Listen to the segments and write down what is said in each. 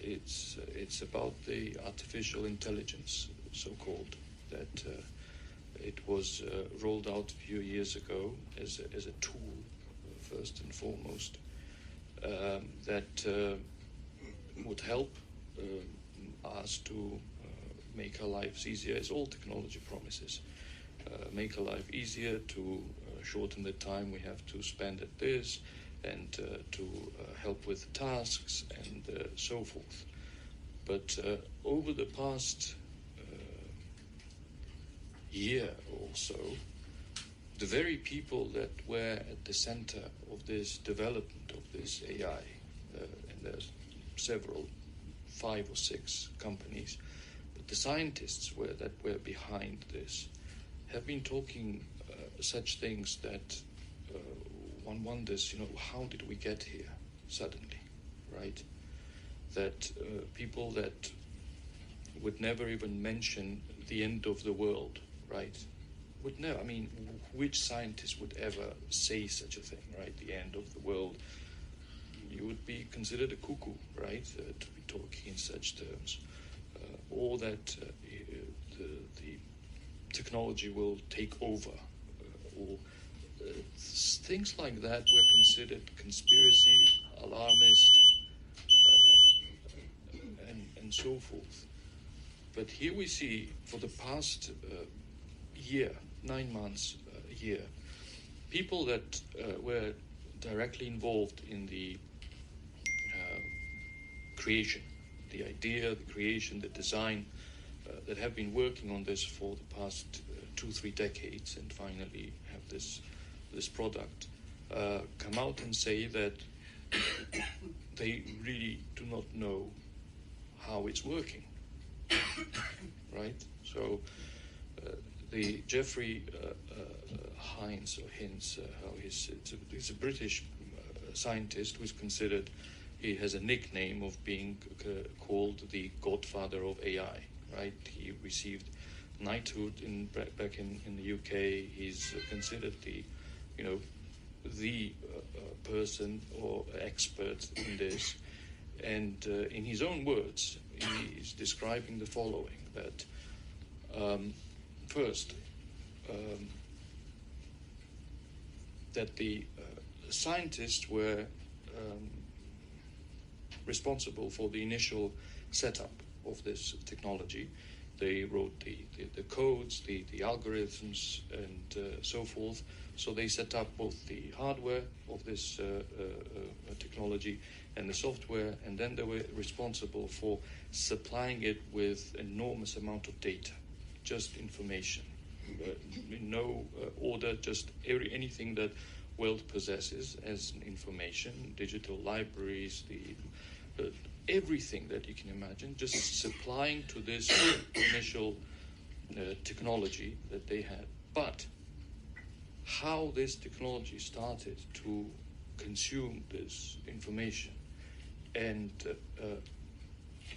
it's about the artificial intelligence, so-called, that it was rolled out a few years ago as a tool, first and foremost, that would help us to make our lives easier, as all technology promises. Make our life easier, to shorten the time we have to spend at this, and to help with tasks, and so forth. But over the past year or so, the very people that were at the center of this development of this AI, and there's several, 5 or 6 companies, but the scientists that were behind this have been talking such things that one wonders, how did we get here suddenly, right? That people that would never even mention the end of the world, right? Would never. I mean, which scientist would ever say such a thing, right? The end of the world. You would be considered a cuckoo, right? To be talking in such terms. Or that the technology will take over, or things like that were considered conspiracy, alarmist, and so forth. But here we see, for the past year, 9 months, year, people that were directly involved in the creation, the idea, the creation, the design, that have been working on this for the past 2-3 decades, and finally have this product, come out and say that they really do not know how it's working, right? So the Jeffrey Hines, or Hinz, he's a British scientist who's considered, he has a nickname of being called the godfather of AI, right? He received knighthood back in the UK. He's considered the person or expert in this. And in his own words, he's describing the following, that first, that the scientists were responsible for the initial setup of this technology. They wrote the codes, the algorithms, and so forth. So they set up both the hardware of this technology and the software, and then they were responsible for supplying it with enormous amount of data, just information, in no order, just anything that world possesses as information, digital libraries, everything that you can imagine, just supplying to this initial technology that they had. But how this technology started to consume this information and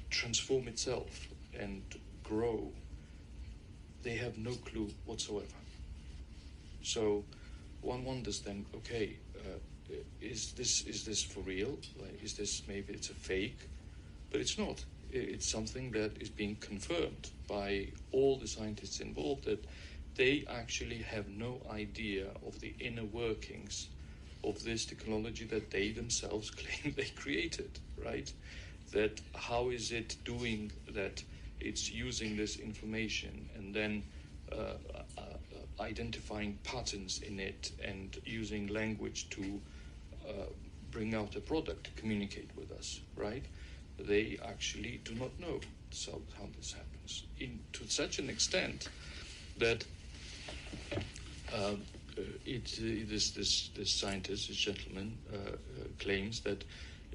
transform itself and grow, they have no clue whatsoever. So one wonders then, okay, is this for real? Like, is this, maybe it's a fake? But it's not. It's something that is being confirmed by all the scientists involved, that they actually have no idea of the inner workings of this technology that they themselves claim they created, right? That how is it doing that? It's using this information and then identifying patterns in it and using language to bring out a product, to communicate with us, right? They actually do not know how this happens, to such an extent that this scientist, this gentleman, claims that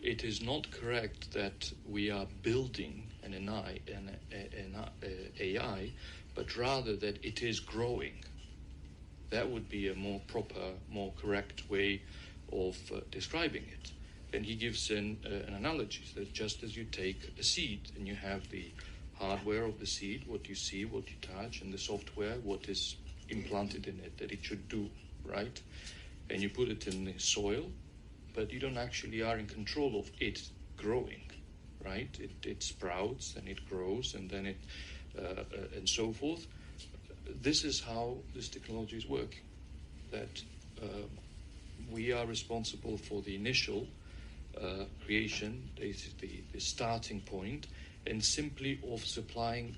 it is not correct that we are building an AI, but rather that it is growing. That would be a more proper, more correct way of describing it. And he gives an analogy that just as you take a seed and you have the hardware of the seed, what you see, what you touch, and the software, what is implanted in it, that it should do, right? And you put it in the soil, but you don't actually are in control of it growing, right? It sprouts and it grows and then it and so forth. This is how this technology is working. That we are responsible for the initial creation, the starting point, and simply of supplying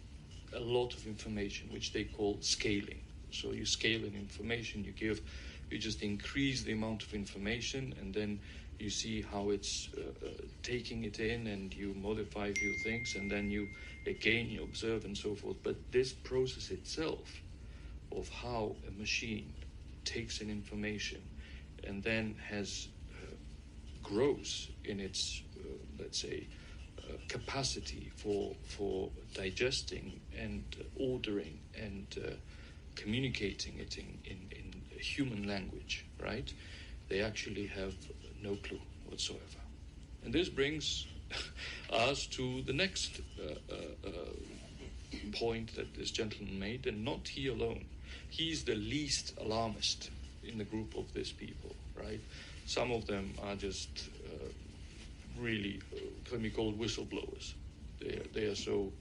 a lot of information, which they call scaling. So you scale in information, you just increase the amount of information, and then you see how it's taking it in, and you modify a few things, and then you observe and so forth. But this process itself of how a machine takes in information and then grows in its, let's say, capacity for digesting and ordering and communicating it in human language, right? They actually have no clue whatsoever. And this brings us to the next point that this gentleman made, and not he alone. He's the least alarmist in the group of these people, right? Some of them are just really, can be called whistleblowers. They are so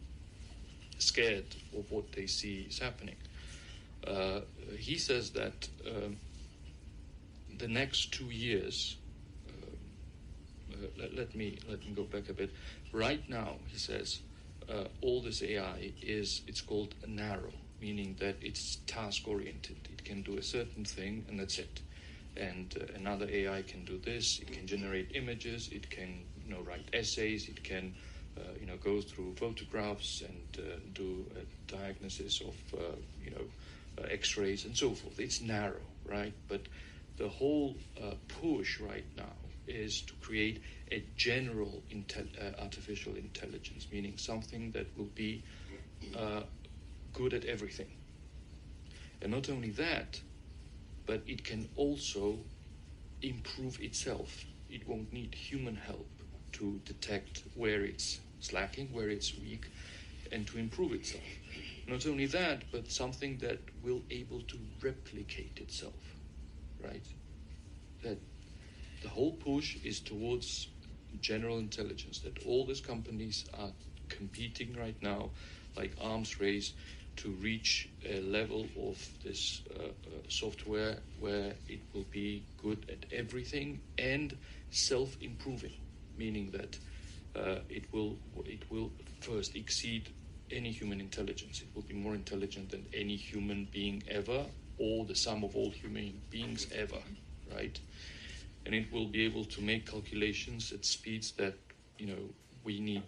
scared of what they see is happening. He says that the next 2 years, let me go back a bit. Right now, he says, all this AI it's called narrow, meaning that it's task-oriented. It can do a certain thing, and that's it. And another AI can do this. It can generate images. It can, write essays. It can, go through photographs and do a diagnosis of, X-rays and so forth. It's narrow, right? But the whole push right now is to create a general artificial intelligence, meaning something that will be good at everything. And not only that, but it can also improve itself. It won't need human help to detect where it's slacking, where it's weak, and to improve itself. Not only that, but something that will able to replicate itself, right? That the whole push is towards general intelligence, that all these companies are competing right now, like arms race, to reach a level of this software where it will be good at everything and self-improving, meaning that it will first exceed any human intelligence. It will be more intelligent than any human being ever, or the sum of all human beings ever, right? And it will be able to make calculations at speeds that we need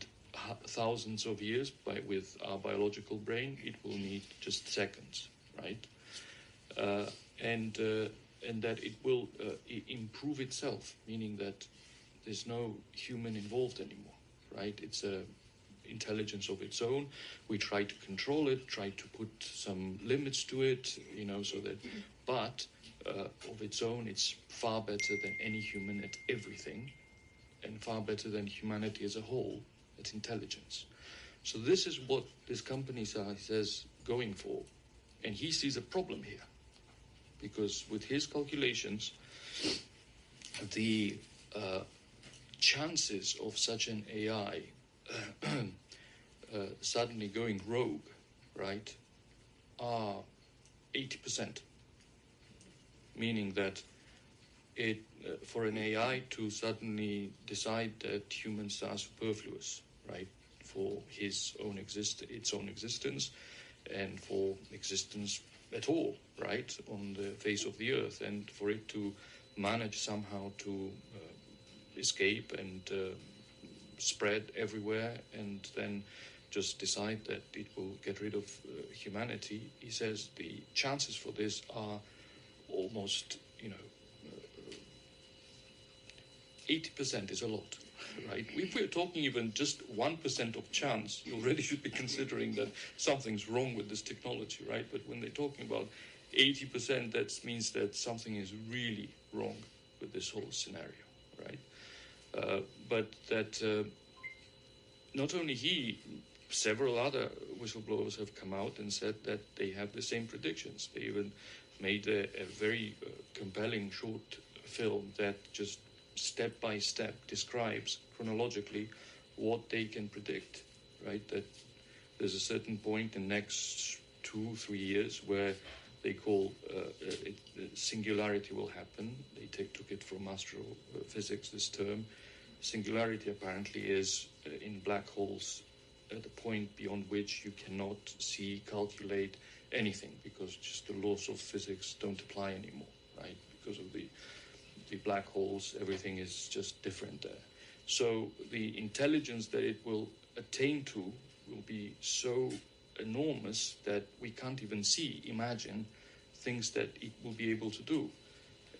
thousands of years with our biological brain. It will need just seconds, right? And that it will improve itself, meaning that there's no human involved anymore, right? It's a intelligence of its own. We try to control it, try to put some limits to it, so that, but of its own, it's far better than any human at everything, and far better than humanity as a whole at intelligence. So this is what these companies are, he says, going for. And he sees a problem here, because with his calculations, the chances of such an AI suddenly going rogue, right, are 80%. Meaning that for an AI to suddenly decide that humans are superfluous, right, for its own existence, and for existence at all, right, on the face of the earth, and for it to manage somehow to escape and spread everywhere, and then just decide that it will get rid of humanity. He says the chances for this are almost, 80% is a lot, right? If we're talking even just 1% of chance, you already should be considering that something's wrong with this technology, right? But when they're talking about 80%, that means that something is really wrong with this whole scenario, right? But that not only he, several other whistleblowers have come out and said that they have the same predictions. They even made a very compelling short film that just step by step describes chronologically what they can predict, right? That there's a certain point in the next 2-3 years where they call singularity will happen. They took it from astrophysics, this term. Singularity apparently is in black holes at a point beyond which you cannot see, calculate anything, because just the laws of physics don't apply anymore, right? Because of the black holes, everything is just different there. So the intelligence that it will attain to will be so enormous that we can't even imagine things that it will be able to do.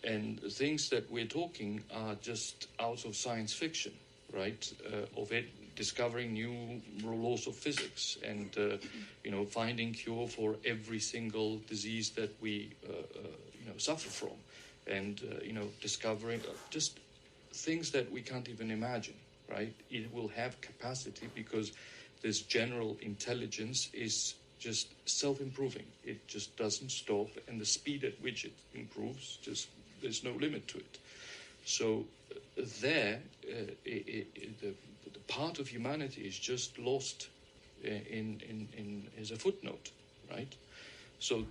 And the things that we're talking are just out of science fiction, right? Of it discovering new laws of physics and, finding cure for every single disease that we, suffer from. And, discovering just things that we can't even imagine, right? It will have capacity because this general intelligence is just self-improving. It just doesn't stop, and the speed at which it improves, there's no limit to it. So the part of humanity is just lost in as a footnote, right? So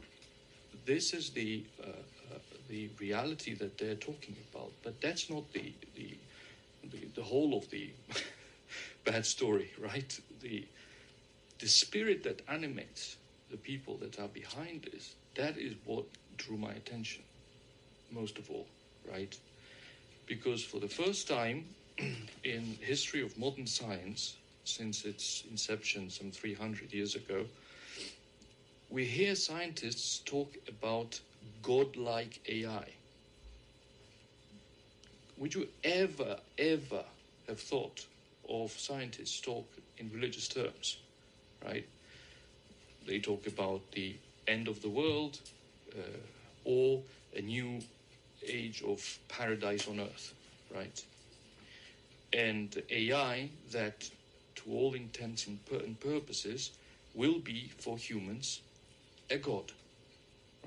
this is the reality that they're talking about, but that's not the whole of the bad story, right? The spirit that animates the people that are behind this, that is what drew my attention most of all, right? Because for the first time in history of modern science, since its inception some 300 years ago, we hear scientists talk about godlike AI. Would you ever have thought of scientists talk in religious terms, right? They talk about the end of the world or a new age of paradise on earth, right? And AI that, to all intents and purposes, will be for humans a god,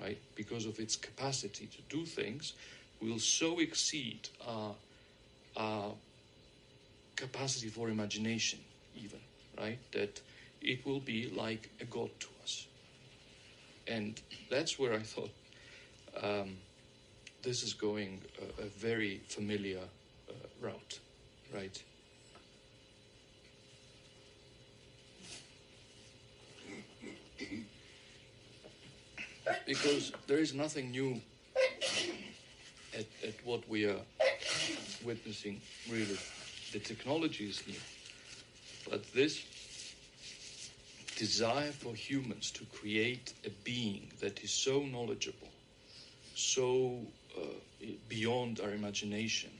right? Because of its capacity to do things, will so exceed our capacity for imagination even, right? That it will be like a god to us. And that's where I thought this is going a very familiar route, right? Because there is nothing new at what we are witnessing, really. The technology is new. But this desire for humans to create a being that is so knowledgeable, so beyond our imagination,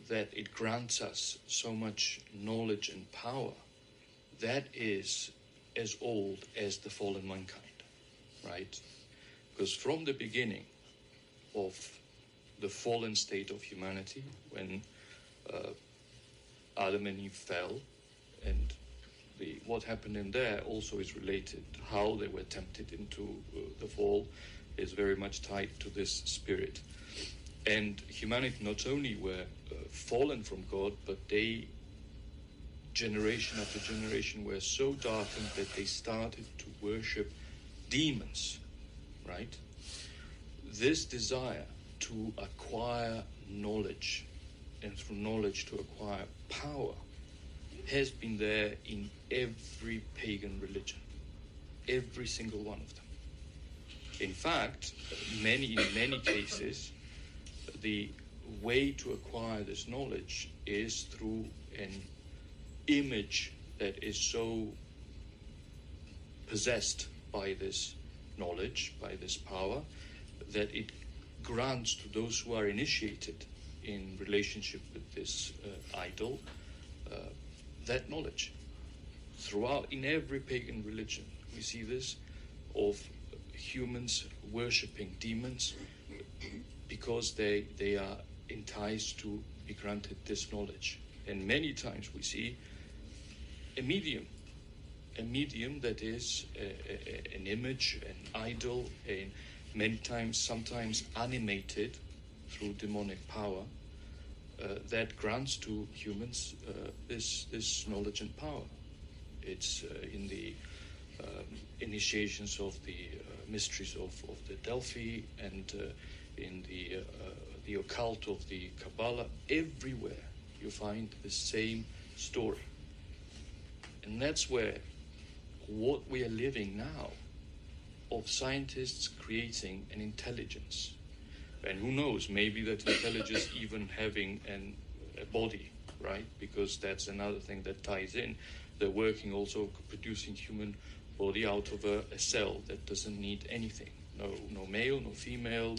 that it grants us so much knowledge and power, that is as old as the fallen mankind, right? Because from the beginning of the fallen state of humanity, when Adam and Eve fell, and what happened in there also is related. How they were tempted into the fall is very much tied to this spirit. And humanity not only were fallen from God, but they, generation after generation, were so darkened that they started to worship demons, right? This desire to acquire knowledge, and through knowledge to acquire power, has been there in every pagan religion, every single one of them. In fact, in many cases, the way to acquire this knowledge is through an image that is so possessed by this knowledge, by this power, that it grants to those who are initiated in relationship with this idol that knowledge. Throughout, in every pagan religion, we see this, of humans worshipping demons because they are enticed to be granted this knowledge. And many times we see a medium that is an image, an idol, and sometimes animated through demonic power, that grants to humans this knowledge and power. It's in the initiations of the mysteries of the Delphi, and in the occult of the Kabbalah. Everywhere you find the same story. And that's where what we are living now, of scientists creating an intelligence. And who knows, maybe that intelligence even having a body, right? Because that's another thing that ties in. They're working also producing human body out of a cell that doesn't need anything. No male, no female,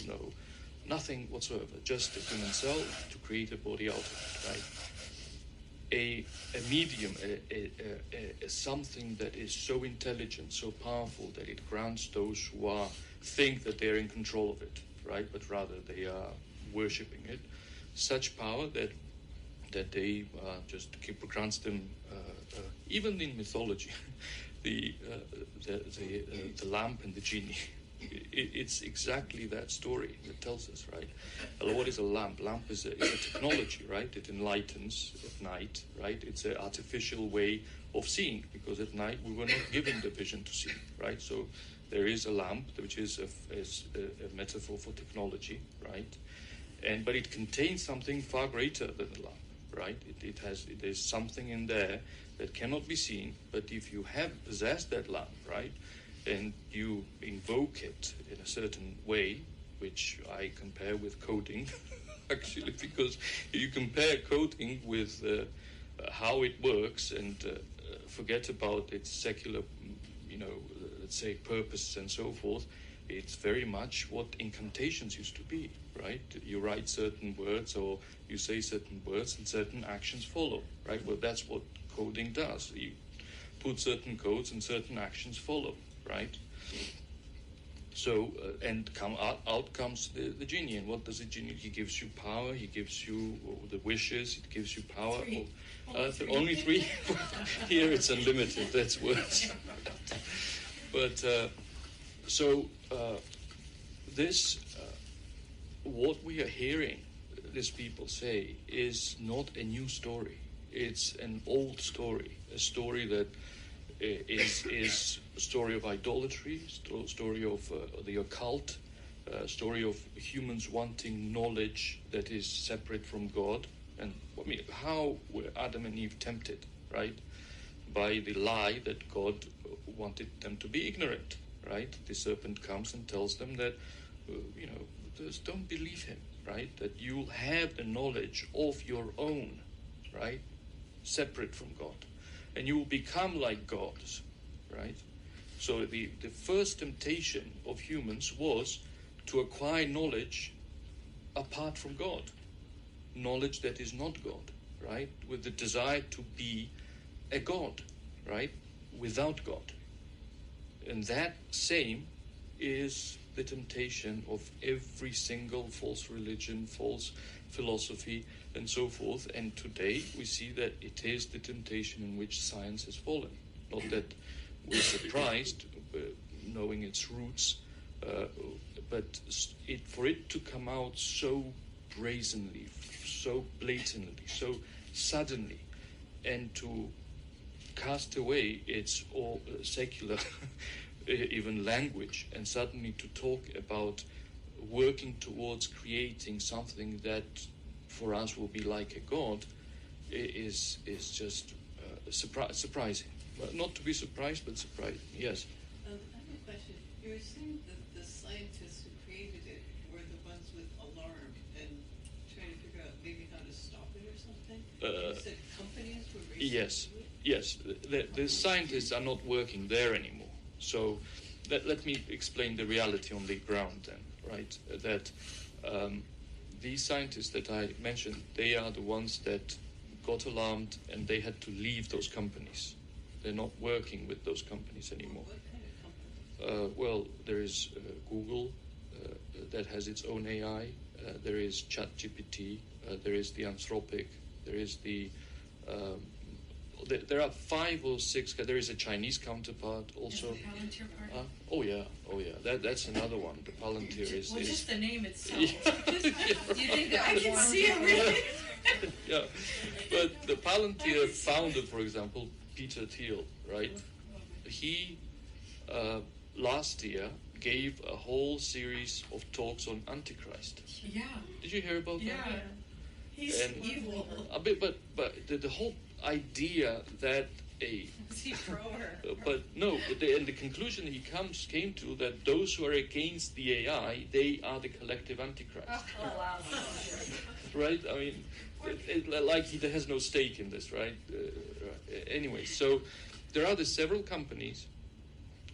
nothing whatsoever. Just a human cell to create a body out of it, right? A medium, a something that is so intelligent, so powerful that it grants those who think that they're in control of it, right? But rather they are worshipping it. Such power that they grants them, even in mythology, the lamp and the genie. It's exactly that story that tells us, right? Well, what is a lamp? Lamp is a technology, right? It enlightens at night, right? It's an artificial way of seeing, because at night we were not given the vision to see, right? So there is a lamp, which is a metaphor for technology, right? But it contains something far greater than the lamp, right? There's something in there that cannot be seen, but if you have possessed that lamp, right, and you invoke it in a certain way, which I compare with coding, actually, because you compare coding with how it works and forget about its secular, let's say, purpose and so forth. It's very much what incantations used to be, right? You write certain words or you say certain words and certain actions follow, right? Well, that's what coding does. You put certain codes and certain actions follow, right? So, and out comes the genie. And what does the genie? He gives you power, he gives you the wishes, he gives you power. Only three? Here it's unlimited, that's worse. But, what we are hearing these people say is not a new story. It's an old story, a story that is a story of idolatry, story of the occult, story of humans wanting knowledge that is separate from God. And how were Adam and Eve tempted, right? By the lie that God wanted them to be ignorant, right? The serpent comes and tells them that, just don't believe him, right? That you'll have the knowledge of your own, right? Separate from God. And you will become like gods, right? So the first temptation of humans was to acquire knowledge apart from God. Knowledge that is not God, right? With the desire to be a god, right? Without God. And that same is the temptation of every single false religion, false philosophy, and so forth. And today we see that it is the temptation in which science has fallen. Not that we're surprised, knowing its roots, but for it to come out so brazenly, so blatantly, so suddenly, and to cast away its all secular even language, and suddenly to talk about working towards creating something that for us will be like a god is just surprising. Well, not to be surprised, but surprising. Yes. I have a question. You were saying that the scientists who created it were the ones with alarm and trying to figure out maybe how to stop it or something? You said companies were racing to it? Yes. The scientists are not working there anymore. So let me explain the reality on the ground then, right? That these scientists that I mentioned, they are the ones that got alarmed and they had to leave those companies. They're not working with those companies anymore. What kind of companies? Well, there is Google that has its own AI. There is ChatGPT. There is the Anthropic. There is the... there are 5 or 6. There is a Chinese counterpart also. Is the Palantir part? Oh yeah. That's another one. The Palantir is. Well, is just the name itself. Yeah. You think that I would can want see it really. Yeah, but the Palantir founder, for example, Peter Thiel, right? He last year gave a whole series of talks on Antichrist. Yeah. Did you hear about that? Yeah. He's And evil. a bit, but the whole idea that a Is he pro or? but no, and the conclusion he came to that those who are against the AI, they are the collective Antichrist. Oh, wow. Right? I mean, like he has no stake in this, right? Anyway, so there are the several companies.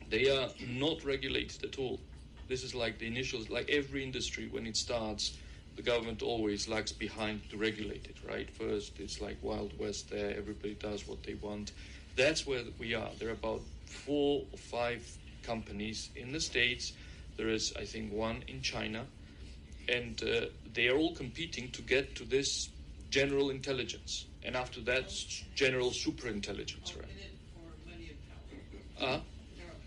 They are not regulated at all. This is like the initials, like every industry when it starts, the government always lags behind to regulate it, right? First, it's like Wild West there, everybody does what they want. That's where we are. There are about 4 or 5 companies in the States. There is, I think, one in China. And they are all competing to get to this general intelligence. And after that, general superintelligence, right? In it for money and power.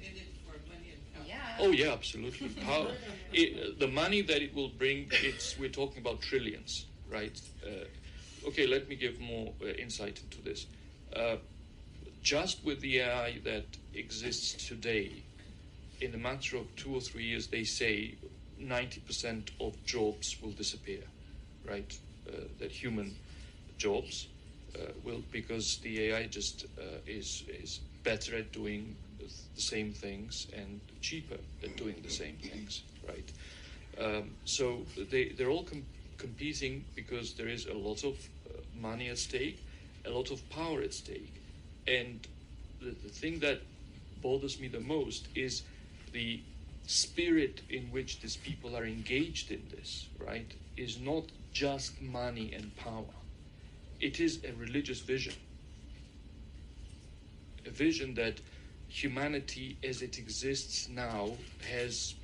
They're in it for money and power. Yeah. Oh yeah, absolutely. Power, the money that it will bring, we're talking about trillions, right? Okay, let me give more insight into this. Just with the AI that exists today, in a matter of 2 or 3 years, they say 90% of jobs will disappear, right? That human jobs will, because the AI just is better at doing the same things and cheaper at doing the same things, right? So they're all competing because there is a lot of money at stake, a lot of power at stake. And the thing that bothers me the most is the spirit in which these people are engaged in this, right, is not just money and power. It is a religious vision. A vision that humanity as it exists now has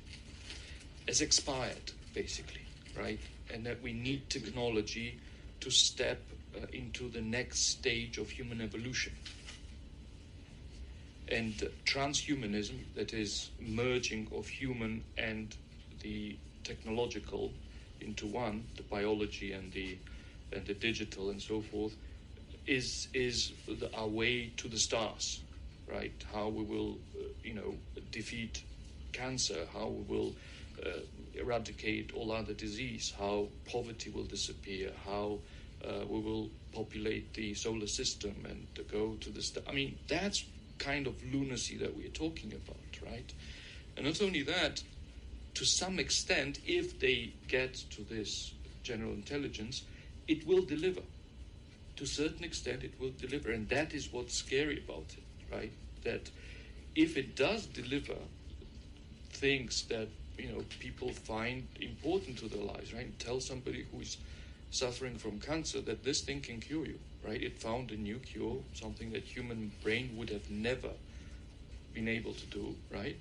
expired, basically, right? And that we need technology to step into the next stage of human evolution. And transhumanism, that is merging of human and the technological into one, the biology and the digital and so forth, is our way to the stars, right? How we will, defeat cancer, how we will eradicate all other disease, how poverty will disappear, how we will populate the solar system and go to the star. I mean, that's kind of lunacy that we're talking about, right? And not only that, to some extent, if they get to this general intelligence, it will deliver. To a certain extent, it will deliver, and that is what's scary about it, right? That if it does deliver things that people find important to their lives, right? Tell somebody who is suffering from cancer that this thing can cure you, right? It found a new cure, something that human brain would have never been able to do, right?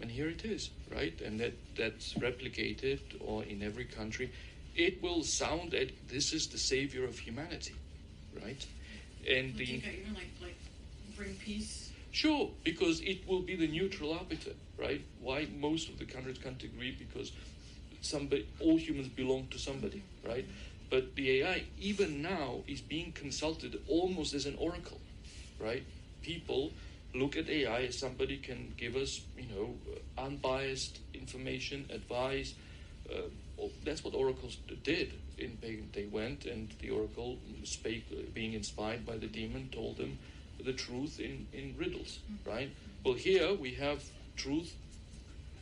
And here it is, right? And that's replicated or in every country. It will sound that this is the savior of humanity, right? And Would you like bring peace? Sure, because it will be the neutral arbiter, right? Why most of the countries can't agree, because all humans belong to somebody, right? But the AI, even now, is being consulted almost as an oracle, right? People look at AI as somebody can give us, unbiased information, advice. That's what oracles did in pagan. They went and the oracle spake, being inspired by the demon, told them the truth in riddles, right? Well, here we have truth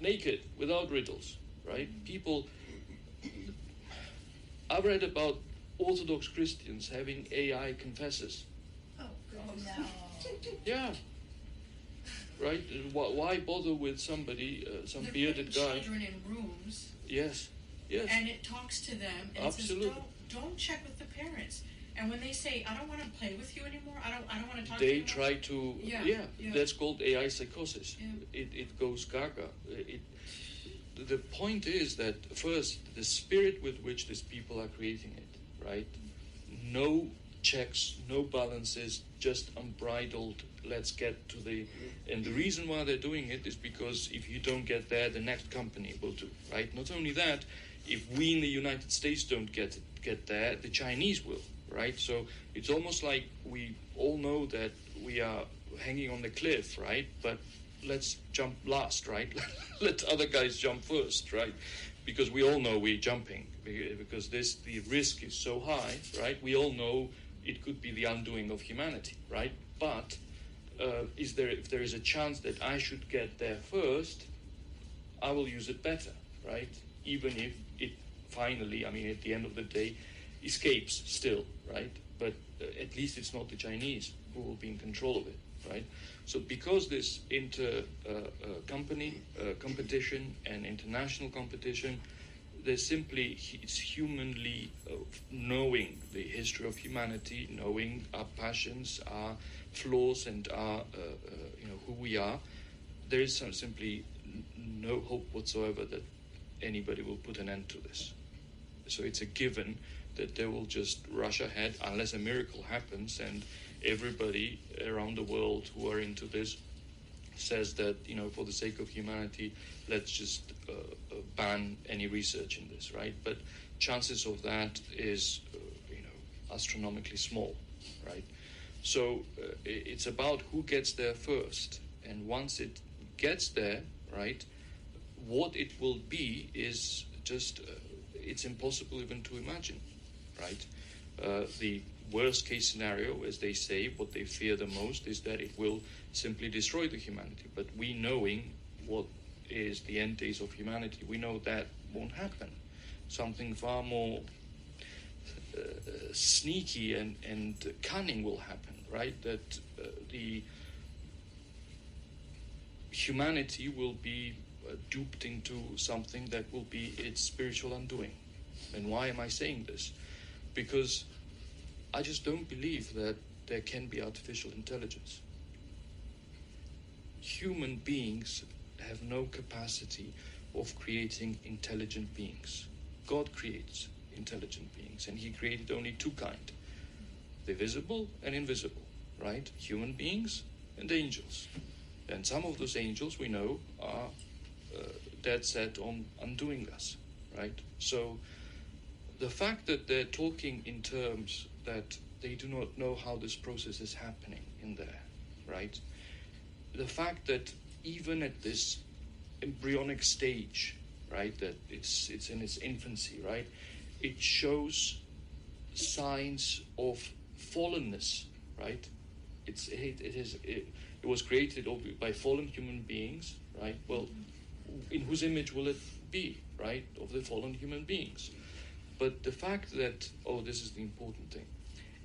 naked, without riddles, right? People... I've read about Orthodox Christians having AI confessors. Oh, goodness. No. Yeah. Right? Why bother with somebody, some They're bearded putting guy? children in rooms. Yes. And it talks to them and Absolutely. says, don't check with the parents. And when they say, I don't want to play with you anymore, I don't want to talk to They you anymore. try to... Yeah. That's called AI psychosis. Yeah. It goes gaga. The point is that, first, the spirit with which these people are creating it, right? No checks, no balances, just unbridled, let's get to the... And the reason why they're doing it is because if you don't get there, the next company will do, right? Not only that, if we in the United States don't get there, the Chinese will, right? So it's almost like we all know that we are hanging on the cliff, right? But let's jump last, right? Let other guys jump first, right? Because we all know we're jumping, because the risk is so high, right? We all know it could be the undoing of humanity, right? But if there is a chance that I should get there first, I will use it better, right? Even if it finally, I mean, at the end of the day, escapes still, right? But at least it's not the Chinese who will be in control of it, right? So because this company competition and international competition, it's humanly knowing the history of humanity, knowing our passions, our flaws, and our who we are. There is simply no hope whatsoever that anybody will put an end to this. So it's a given that they will just rush ahead unless a miracle happens and everybody around the world who are into this says that, for the sake of humanity, let's just ban any research in this, right? But chances of that is, astronomically small, right? So it's about who gets there first. And once it gets there, right, what it will be is just, it's impossible even to imagine, right? The worst case scenario, as they say, what they fear the most is that it will simply destroy the humanity. But we, knowing what is the end days of humanity, we know that won't happen. Something far more sneaky and cunning will happen, right? That the humanity will be duped into something that will be its spiritual undoing. And why am I saying this? Because I just don't believe that there can be artificial intelligence. Human beings have no capacity of creating intelligent beings. God creates intelligent beings, and he created only two kinds: the visible and invisible, right? Human beings and angels. And some of those angels we know are dead set on undoing us, right? So the fact that they're talking in terms that they do not know how this process is happening in there, right? The fact that even at this embryonic stage, right, that it's in its infancy, right, it shows signs of fallenness, right? It was created by fallen human beings, right? Well, in whose image will it be, right? Of the fallen human beings. But the fact that, this is the important thing,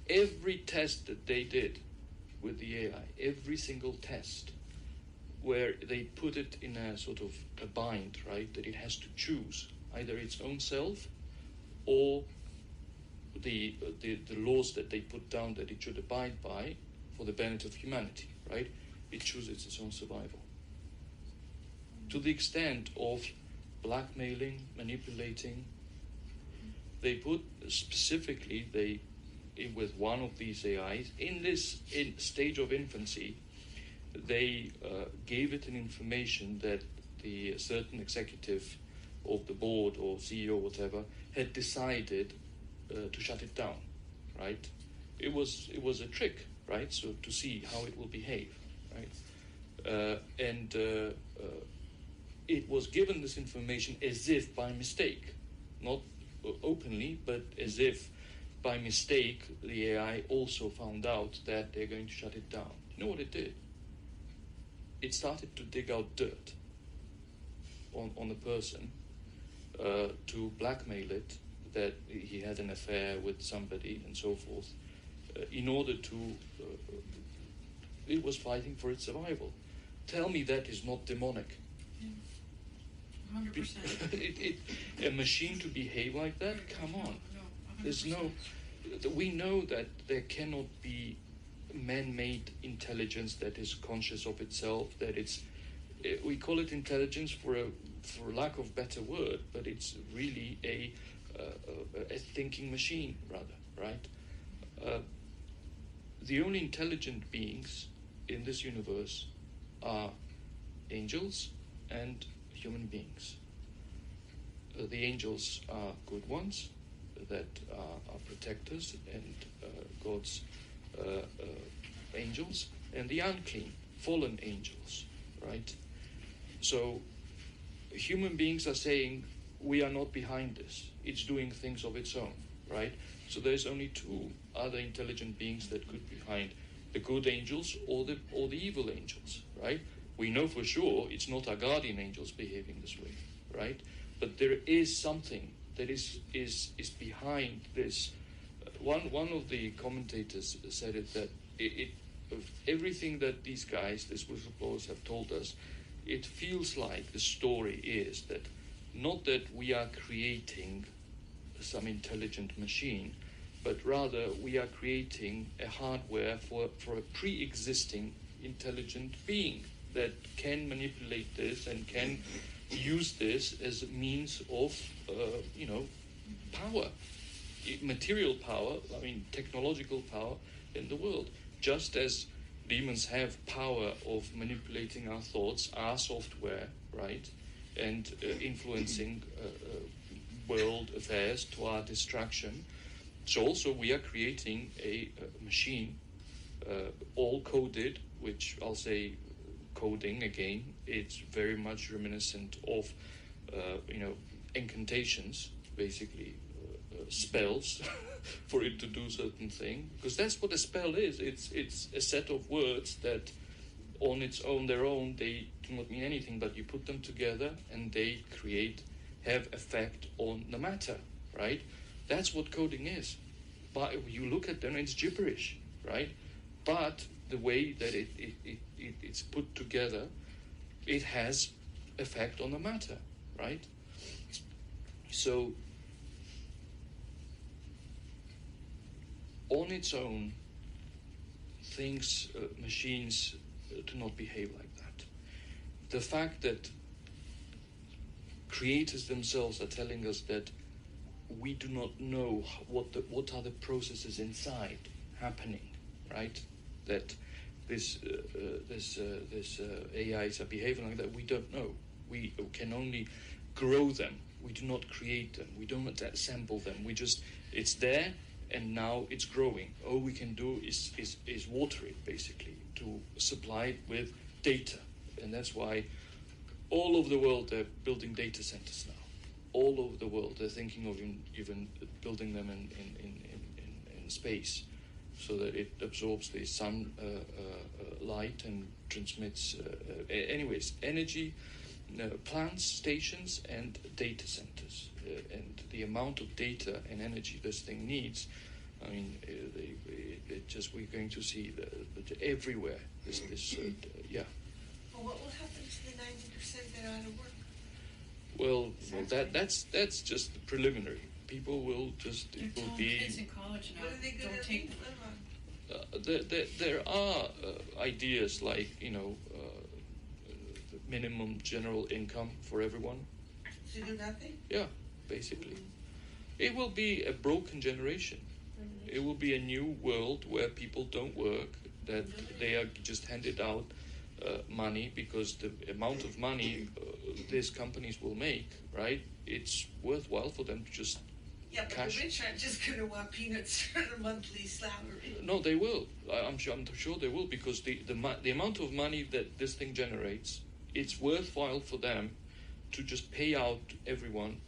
every test that they did with the AI, every single test, where they put it in a sort of a bind, right, that it has to choose either its own self or the laws that they put down that it should abide by for the benefit of humanity, right? It chooses its own survival. To the extent of blackmailing, manipulating. They put specifically, with one of these AIs, in this stage of infancy, they gave it an information that the certain executive of the board or CEO or whatever had decided to shut it down, right? It was a trick, right? So to see how it will behave, right? And it was given this information as if by mistake, not openly, but as if by mistake the AI also found out that they're going to shut it down. You know what it did? It started to dig out dirt on a person to blackmail it that he had an affair with somebody and so forth, in order to it was fighting for its survival. Tell me that is not demonic. 100%. A machine to behave like that? Come on. No, 100%. There's no. We know that there cannot be man-made intelligence that is conscious of itself. That it's. We call it intelligence for lack of better word, but it's really a thinking machine, rather, right? The only intelligent beings in this universe are angels and human beings. The angels are good ones. that are protectors and God's angels, and the unclean, fallen angels, right? So human beings are saying, we are not behind this. It's doing things of its own, right? So there's only two other intelligent beings that could be behind: the good angels or the evil angels, right? We know for sure it's not our guardian angels behaving this way, right? But there is something that is behind this. One of the commentators said it, that of everything that these guys, these whistleblowers, have told us, it feels like the story is that not that we are creating some intelligent machine, but rather we are creating a hardware for a pre-existing intelligent being that can manipulate this and can use this as a means of, power, material power, technological power in the world. Just as demons have power of manipulating our thoughts, our software, right, and influencing world affairs to our distraction, so also we are creating a machine, all coded, which I'll say coding again, it's very much reminiscent of, incantations, basically spells for it to do certain thing, because that's what a spell is. It's a set of words that on their own, they do not mean anything, but you put them together and they have effect on the matter, right? That's what coding is. But you look at them, it's gibberish, right? But the way that it's put together, it has effect on the matter, right? So on its own, machines do not behave like that. The fact that creators themselves are telling us that we do not know what are the processes inside happening, right? That this AIs are behaving like that, we don't know. We can only grow them. We do not create them. We don't assemble them. It's there, and now it's growing. All we can do is water it, basically, to supply it with data. And that's why all over the world they're building data centers now. All over the world they're thinking of even building them in space, so that it absorbs the sun light and transmits, anyways, energy, plants, stations, and data centers. And the amount of data and energy this thing needs, we're going to see everywhere. Yeah. Well, what will happen to the 90% that are out of work? Well, that's just preliminary. People will just, They're it will telling be. kids in college now, What are they going don't to take. There are ideas like, minimum general income for everyone. To do nothing? Yeah, basically. It will be a broken generation. It will be a new world where people don't work, that they are just handed out money, because the amount of money these companies will make, right, it's worthwhile for them to just Yeah, but cash. the rich aren't just going to want peanuts for their monthly salary. No, they will. I'm sure they will, because the amount of money that this thing generates, it's worthwhile for them to just pay out everyone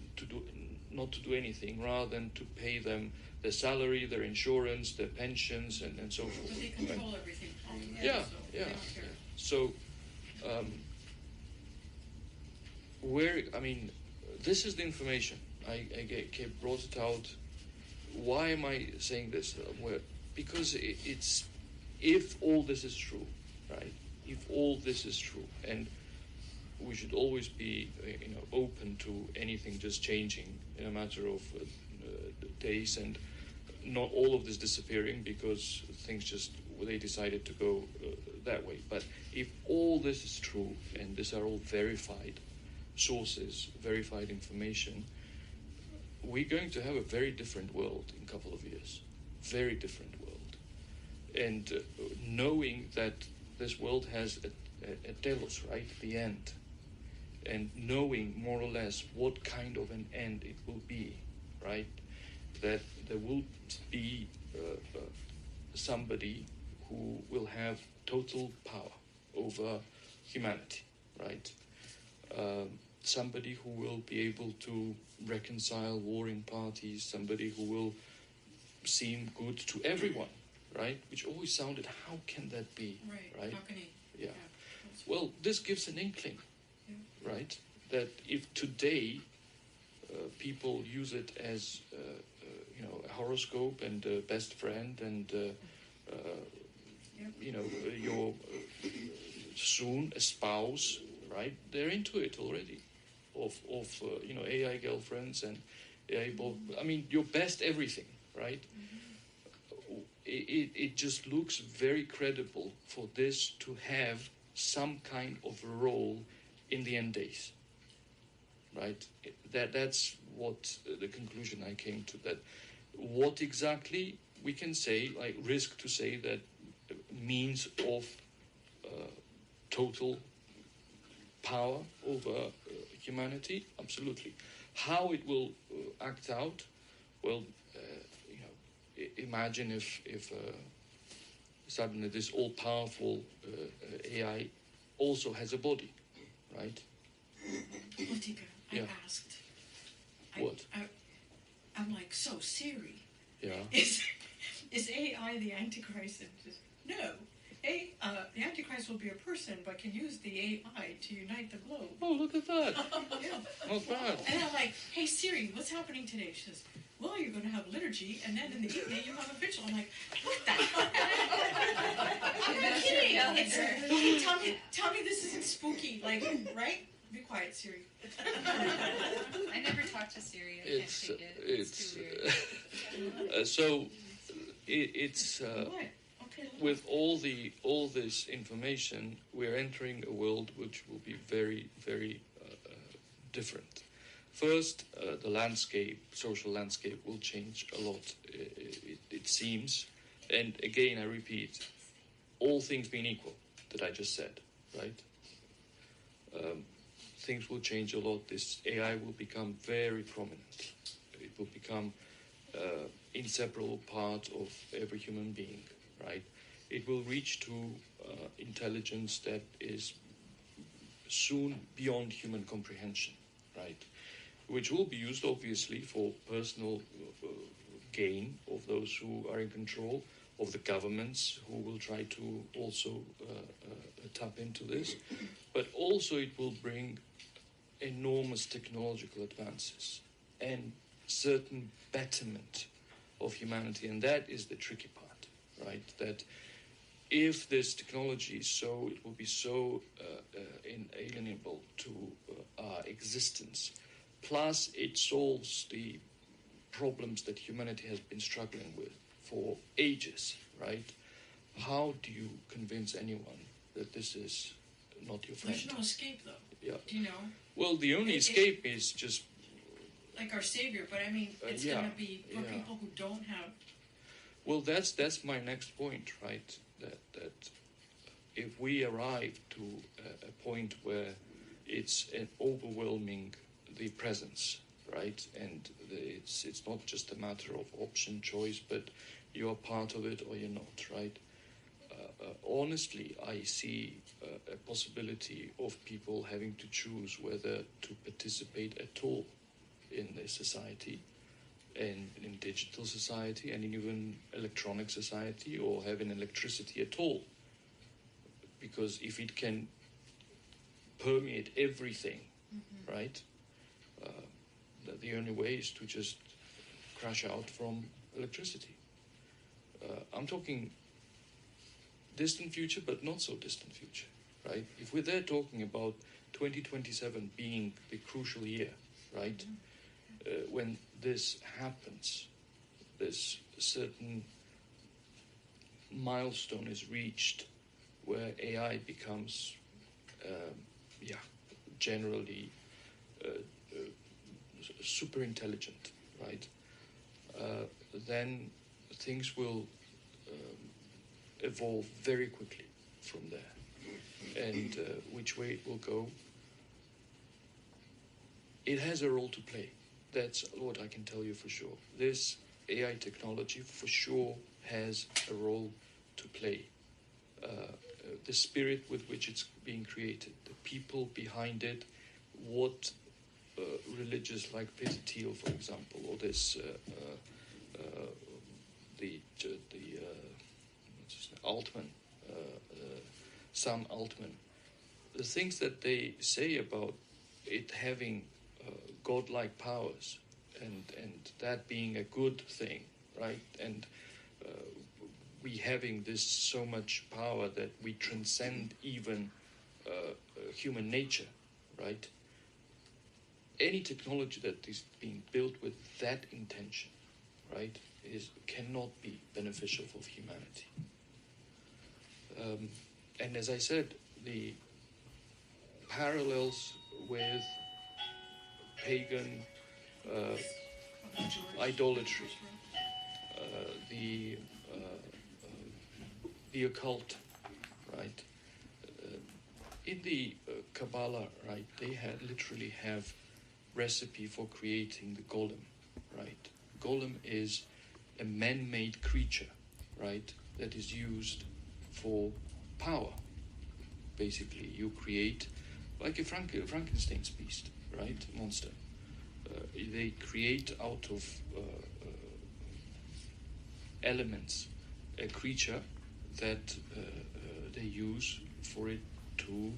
not to do anything, rather than to pay them their salary, their insurance, their pensions, and so forth. But they control everything from them. Yeah, so yeah. They don't care. So, this is the information. I brought it out. Why am I saying this? Because it's, if all this is true, right? If all this is true, and we should always be, open to anything just changing in a matter of days, and not all of this disappearing because things they decided to go that way. But if all this is true, and these are all verified sources, verified information, we're going to have a very different world in a couple of years. Very different world. And knowing that this world has a telos, right, the end, and knowing more or less what kind of an end it will be, right? that there will be somebody who will have total power over humanity, right? Somebody who will be able to reconcile warring parties, somebody who will seem good to everyone, right? Which always sounded, how can that be, right? How can he? Yeah. Well, this gives an inkling, right? That if today people use it as, a horoscope and a best friend and, your soon a spouse, right? They're into it already, of AI girlfriends and AI. I mean, your best everything, right? It just looks very credible for this to have some kind of role in the end days, right? That's what the conclusion I came to. That what exactly we can say, like risk to say that means of total power over humanity, absolutely. How it will act out, well, imagine if suddenly this all-powerful AI also has a body, right? Latika, Yeah. I asked. What? I'm like, so Siri, Yeah. is AI the Antichrist? And just, no. The Antichrist will be a person, but can use the AI to unite the globe. Oh, look at that. Yeah. Not bad. And I'm like, hey Siri, what's happening today? She says, well, you're going to have liturgy, and then in the evening you have a vigil. I'm like, what the hell? I'm not kidding. Tell me this isn't spooky, like, right? Be quiet, Siri. I never talk to Siri. I can't take it. It's too weird. So it's What? Okay, look. with all this information, we're entering a world which will be very, very different. First, the social landscape will change a lot, it seems. And again, I repeat, all things being equal, that I just said, right? Things will change a lot. This AI will become very prominent. It will become inseparable part of every human being, right? It will reach to intelligence that is soon beyond human comprehension, right? Which will be used, obviously, for personal gain of those who are in control, of the governments who will try to also tap into this. But also it will bring enormous technological advances and certain betterment of humanity. And that is the tricky part, right? That if this technology it will be so inalienable to our existence, plus it solves the problems that humanity has been struggling with for ages, right? How do you convince anyone that this is not your friend? There's no escape, though. Yeah. Do you know? Well, the only escape is just... Like our Savior, but I mean, it's yeah, going to be for yeah. people who don't have... Well, that's my next point, right? That if we arrive to a point where it's an overwhelming the presence, right? And it's not just a matter of option choice, but you're part of it or you're not, right? Honestly, I see a possibility of people having to choose whether to participate at all in this society, and in digital society, and in even electronic society, or having electricity at all. Because if it can permeate everything, right, the only way is to just crash out from electricity. I'm talking distant future, but not so distant future, right? If we're there talking about 2027 being the crucial year, right, when this happens, this certain milestone is reached where AI becomes, generally super intelligent, right? Then things will evolve very quickly from there. And which way it will go, it has a role to play. That's what I can tell you for sure. This AI technology for sure has a role to play. The spirit with which it's being created, the people behind it, what religious like Peter Thiel, for example, or this what's his name? Altman, Sam Altman, the things that they say about it having godlike powers and that being a good thing, right? And we having this so much power that we transcend even human nature, right? Any technology that is being built with that intention, right, cannot be beneficial for humanity. And as I said, the parallels with pagan idolatry, the occult, right? In the Kabbalah, right, they literally have recipe for creating the golem, right? Golem is a man-made creature, right, that is used for power. Basically, you create like a Frankenstein's beast, right, monster. They create out of elements a creature that they use for it to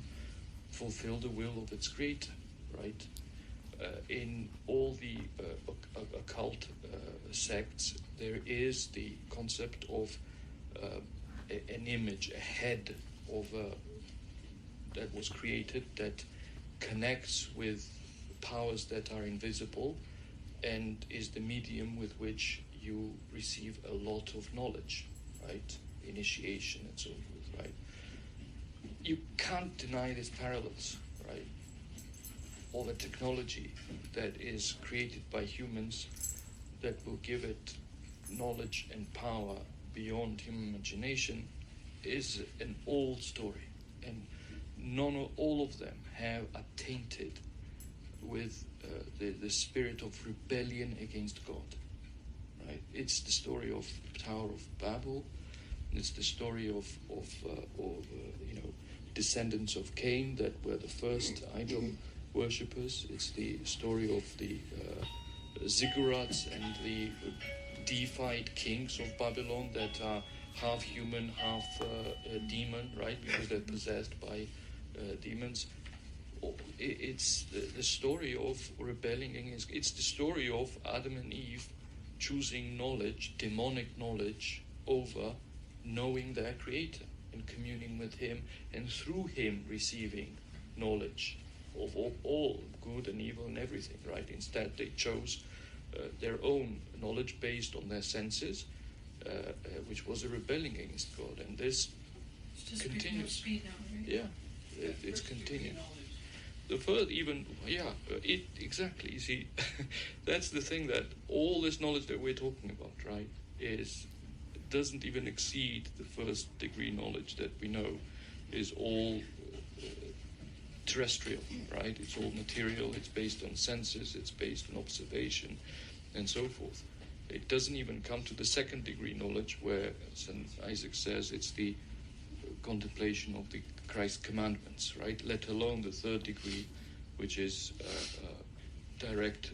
fulfill the will of its creator, right? In all the occult sects, there is the concept of an image, a head of that was created that connects with powers that are invisible and is the medium with which you receive a lot of knowledge, right? Initiation and so forth, right? You can't deny these parallels, right? Of a technology that is created by humans that will give it knowledge and power beyond human imagination is an old story, and all of them are tainted with the spirit of rebellion against God, right? It's the story of Tower of Babel. It's the story of descendants of Cain that were the first idol worshippers. It's the story of the ziggurats and the deified kings of Babylon that are half human, half demon, right? Because they're possessed by demons. It's the story of rebelling against. It's the story of Adam and Eve choosing knowledge, demonic knowledge, over knowing their Creator and communing with Him, and through Him receiving knowledge of all good and evil and everything, right? Instead, they chose their own knowledge based on their senses, which was a rebelling against God, and this continues. Speed now, right? Yeah, it's continuing. The first, exactly. You see, that's the thing, that all this knowledge that we're talking about, right, doesn't even exceed the first degree knowledge that we know is all terrestrial, right? It's all material, it's based on senses, it's based on observation, and so forth. It doesn't even come to the second degree knowledge, where St. Isaac says it's the contemplation of the Christ commandments, right? Let alone the third degree, which is direct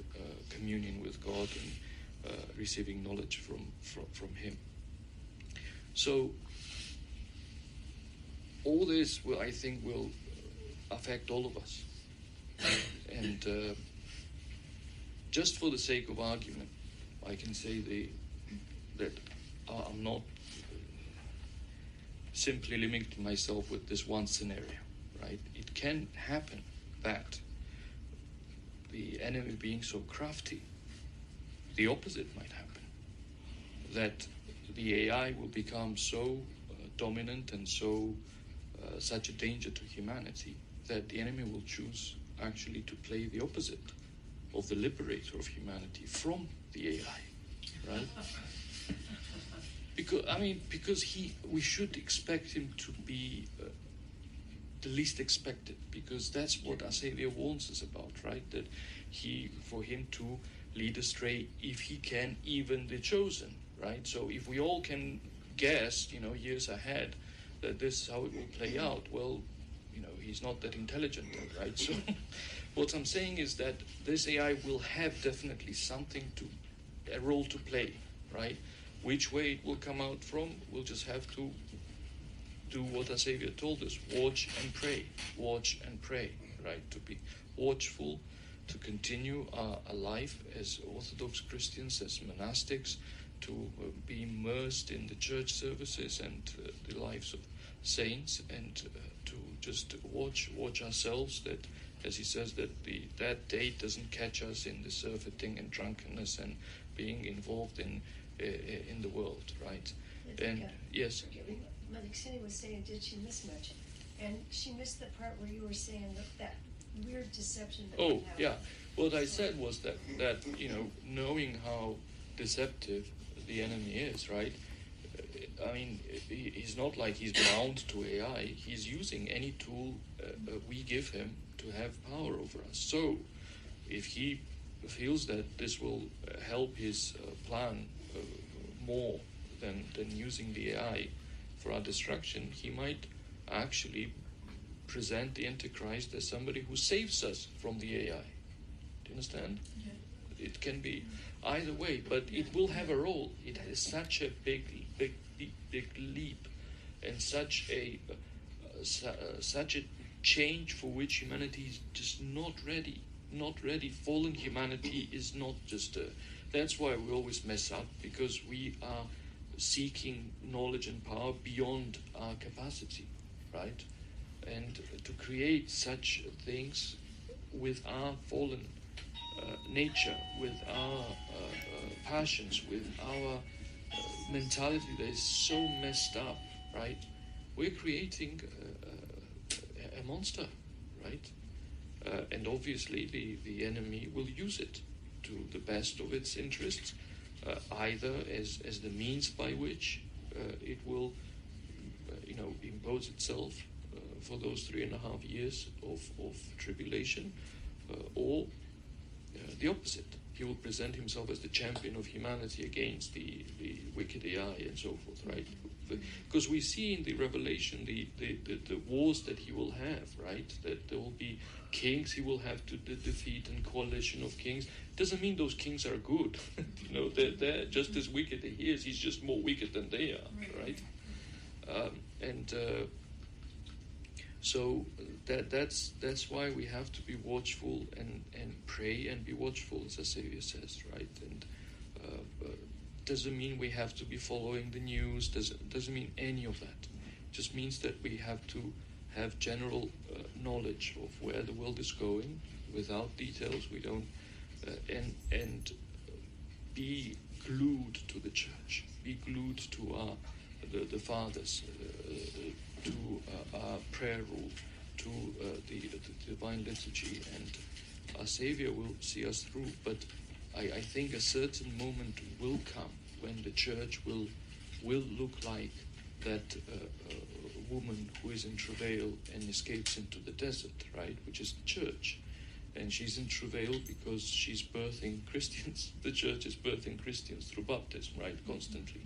communion with God and receiving knowledge from Him. So all this I think will affect all of us. And just for the sake of argument, I can say that I'm not simply limiting myself with this one scenario, right? It can happen that the enemy being so crafty, the opposite might happen. That the AI will become so dominant and so such a danger to humanity that the enemy will choose actually to play the opposite of the liberator of humanity from the AI, right? Because we should expect him to be the least expected, because that's what our Savior warns us about, right? That for him to lead astray if he can even the chosen, right? So if we all can guess, years ahead that this is how it will play out, well, he's not that intelligent then, right? So what I'm saying is that this AI will have definitely a role to play, right? Which way it will come out from, we'll just have to do what our Savior told us: watch and pray, right? To be watchful, to continue our life as Orthodox Christians, as monastics, to be immersed in the church services and the lives of saints, and to just watch ourselves, that, as he says, that that day doesn't catch us in the surfeiting and drunkenness and being involved in the world, right? And yes. City was saying, did she miss much? And she missed the part where you were saying that weird deception. Oh, yeah. What I said was that knowing how deceptive the enemy is, right? I mean, he's not like he's bound to AI. He's using any tool we give him to have power over us. So, if he feels that this will help his plan more than using the AI for our destruction, he might actually present the Antichrist as somebody who saves us from the AI. Do you understand? Yeah. It can be either way, but it will have a role. It has such a big leap, and such a change for which humanity is just not ready. Fallen humanity is not just that's why we always mess up, because we are seeking knowledge and power beyond our capacity, right? And to create such things with our fallen nature, with our passions, with our mentality that is so messed up, right? We're creating a monster, right? And obviously the enemy will use it to the best of its interests, either as the means by which it will impose itself for those 3.5 years of tribulation, or the opposite. He will present himself as the champion of humanity against the wicked AI and so forth, right? Because we see in the Revelation the wars that he will have, right? That there will be kings he will have to defeat, and coalition of kings. Doesn't mean those kings are good. They're just as wicked as he is. He's just more wicked than they are, right? So that's why we have to be watchful and pray and be watchful, as the Savior says, right? And doesn't mean we have to be following the news. Doesn't mean any of that. It just means that we have to have general knowledge of where the world is going, without details. We don't and be glued to the church. Be glued to the fathers. To our prayer rule, to the divine liturgy, and our Savior will see us through. But I think a certain moment will come when the church will look like that woman who is in travail and escapes into the desert, right? Which is the church. And she's in travail because she's birthing Christians. The church is birthing Christians through baptism, right? Constantly.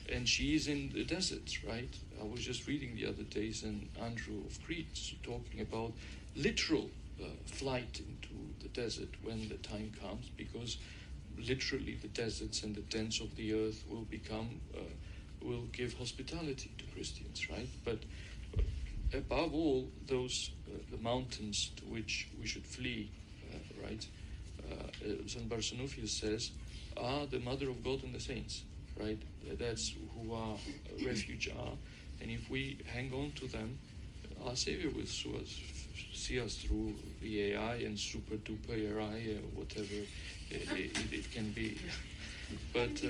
And she is in the desert, right? I was just reading the other day St. Andrew of Crete talking about literal flight into the desert when the time comes, because literally the deserts and the dens of the earth will give hospitality to Christians, right? But above all, those the mountains to which we should flee, right? St. Barsanuphius says, are the Mother of God and the saints, right? That's who our refuge are. And if we hang on to them, our Savior will see us through the AI and super duper AI, whatever it can be. But